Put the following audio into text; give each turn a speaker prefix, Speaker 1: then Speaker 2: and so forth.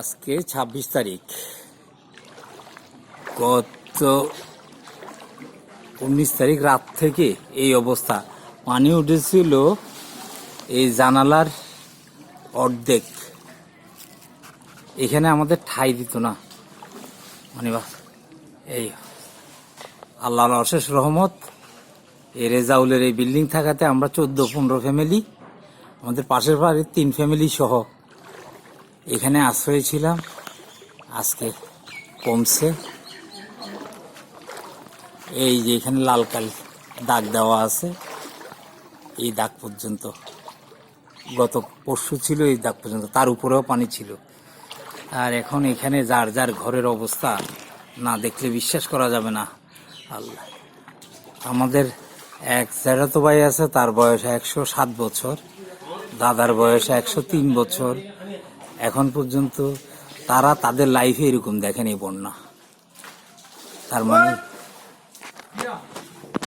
Speaker 1: আজকে ২৬ তারিখ। গত ১৯ তারিখ রাত থেকে এই অবস্থা। পানি উঠেছিল এই জানালার অর্ধেক। এখানে আমাদের ঠাঁই দিত না, মানে এই আল্লাহর অশেষ রহমত। এই রেজাউলের এই বিল্ডিং থাকাতে আমরা ১৪-১৫ ফ্যামিলি, আমাদের পাশের বাড়ির ৩ ফ্যামিলি সহ এখানে আশ্রয় ছিলাম। আজকে কমছে। এই যে এখানে লাল কাল দাগ দেওয়া আছে, এই দাগ পর্যন্ত, গত পরশু ছিল এই দাগ পর্যন্ত, তার উপরেও পানি ছিল। আর এখন এখানে যার যার ঘরের অবস্থা না দেখলে বিশ্বাস করা যাবে না। আল্লাহ, আমাদের এক জ্যাঠাতো ভাই আছে, তার বয়স ১০৭ বছর, দাদার বয়স ১০৩ বছর। এখন পর্যন্ত তারা তাদের লাইফে এরকম দেখেনি বন্যা। তার মানে